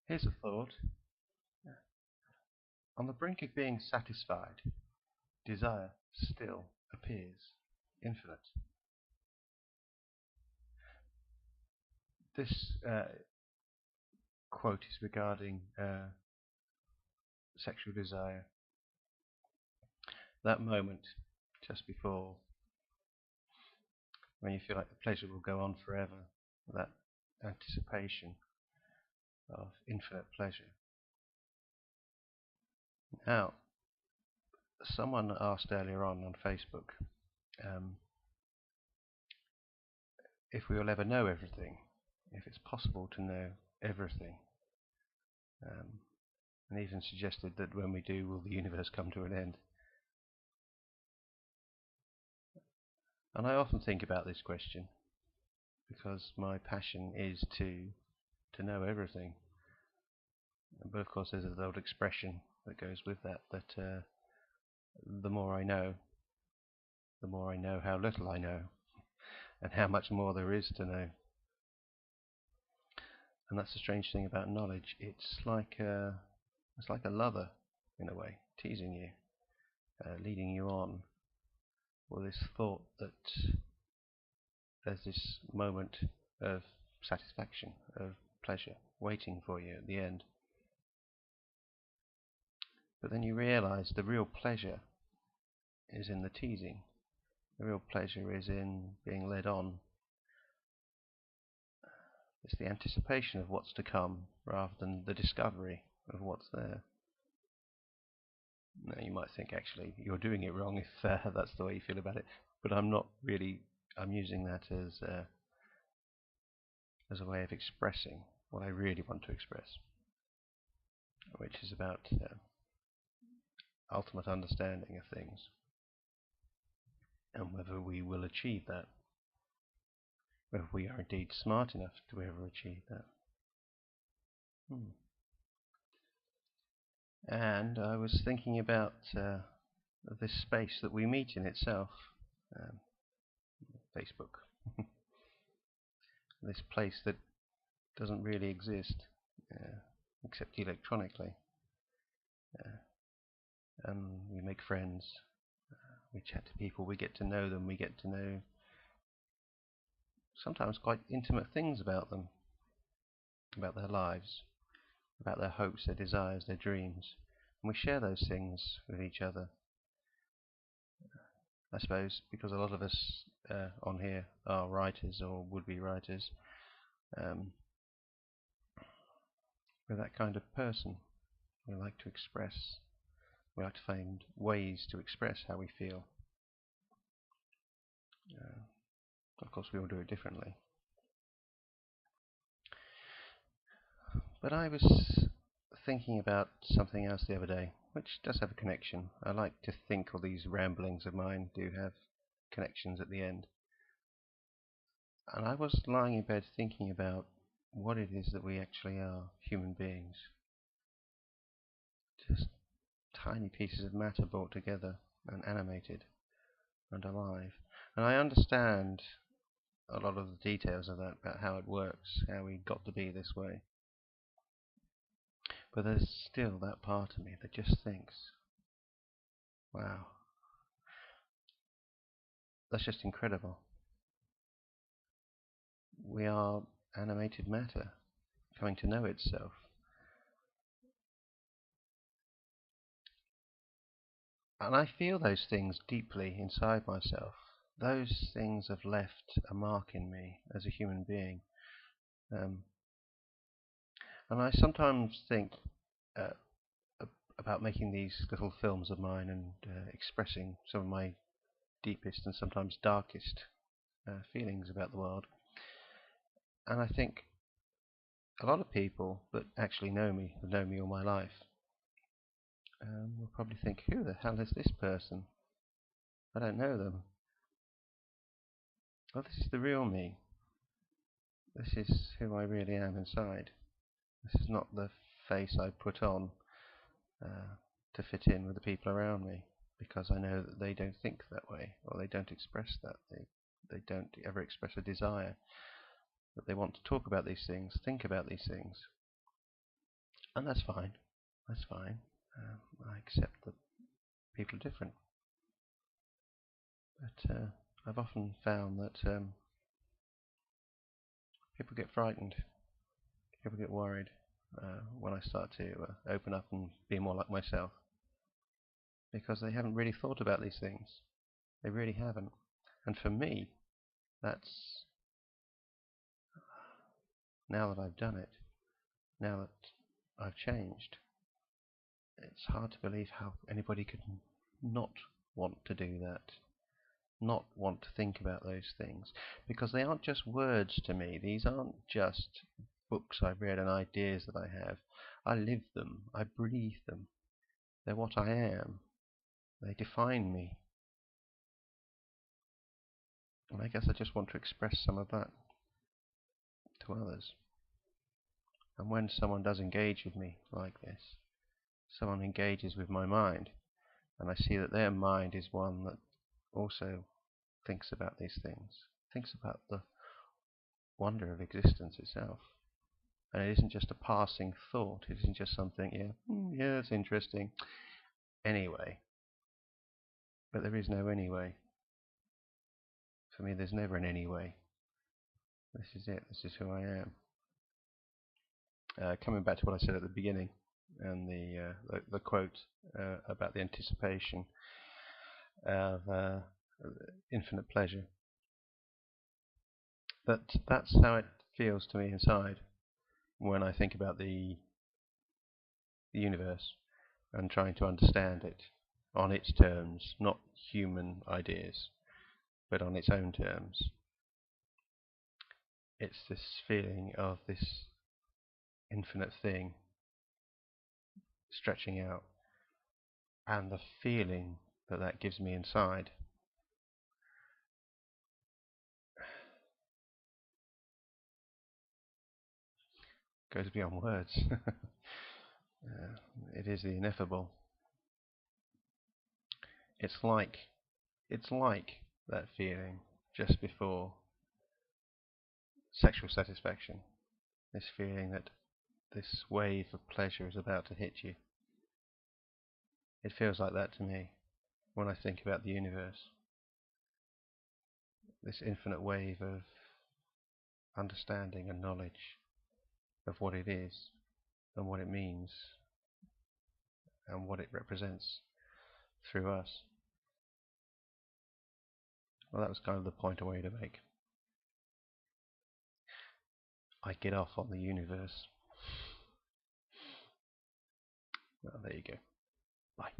Here's a thought. On the brink of being satisfied, desire still appears infinite. This quote is regarding sexual desire. That moment just before, when you feel like the pleasure will go on forever, that anticipation of infinite pleasure. Now, someone asked earlier on Facebook if we will ever know everything, if it's possible to know everything, and even suggested that when we do, will the universe come to an end? And I often think about this question because my passion is to know everything. But of course there's an old expression that goes with that, the more I know how little I know, and how much more there is to know. And that's the strange thing about knowledge. It's like a lover, in a way, teasing you, leading you on with this thought that there's this moment of satisfaction, of pleasure, waiting for you at the end. But then you realize the real pleasure is in the teasing. The real pleasure is in being led on. It's the anticipation of what's to come rather than the discovery of what's there. Now you might think actually you're doing it wrong if that's the way you feel about it, but I'm not really. I'm using that as a way of expressing what I really want to express, which is about ultimate understanding of things and whether we will achieve that, whether we are indeed smart enough to ever achieve that. And I was thinking about this space that we meet in itself, Facebook. This place that doesn't really exist except electronically. We make friends, we chat to people, we get to know them, we get to know sometimes quite intimate things about them, about their lives, about their hopes, their desires, their dreams, and we share those things with each other. I suppose because a lot of us on here are writers or would-be writers, we're that kind of person. We like to express, we like to find ways to express how we feel. Of course we all do it differently. But I was thinking about something else the other day, which does have a connection. I like to think all these ramblings of mine do have connections at the end. And I was lying in bed thinking about what it is that we actually are, human beings. Just tiny pieces of matter brought together and animated and alive. And I understand a lot of the details of that, about how it works, how we got to be this way. But there's still that part of me that just thinks, wow, that's just incredible. We are animated matter coming to know itself. And I feel those things deeply inside myself. Those things have left a mark in me as a human being. And I sometimes think about making these little films of mine and expressing some of my deepest and sometimes darkest feelings about the world. And I think a lot of people that actually know me, have known me all my life, will probably think, who the hell is this person? I don't know them. Well, this is the real me. This is who I really am inside. This is not the face I put on to fit in with the people around me, because I know that they don't think that way, or they don't express that. They don't ever express a desire that they want to talk about these things, think about these things. And that's fine. That's fine. I accept that people are different. But I've often found that people get frightened, people get worried when I start to open up and be more like myself, because they haven't really thought about these things. They really haven't. And for me, that's, now that I've done it, now that I've changed, it's hard to believe how anybody could not want to do that, not want to think about those things, because they aren't just words to me. These aren't just books I've read and ideas that I have. I live them. I breathe them. They're what I am. They define me. And I guess I just want to express some of that to others. And when someone does engage with me like this, someone engages with my mind, and I see that their mind is one that also thinks about these things, thinks about the wonder of existence itself. And it isn't just a passing thought, it isn't just something, yeah, it's interesting. Anyway. But there is no anyway. For me, there's never an anyway. This is it, this is who I am. Coming back to what I said at the beginning, and the quote about the anticipation of infinite pleasure. That's how it feels to me inside when I think about the universe and trying to understand it on its terms, not human ideas, but on its own terms. It's this feeling of this infinite thing stretching out, and the feeling that that gives me inside. Goes beyond words. It is the ineffable. It's like that feeling just before sexual satisfaction. This feeling that this wave of pleasure is about to hit you. It feels like that to me when I think about the universe. This infinite wave of understanding and knowledge of what it is and what it means and what it represents through us. Well, that was kind of the point I wanted to make. I get off on the universe. Well, there you go. Bye.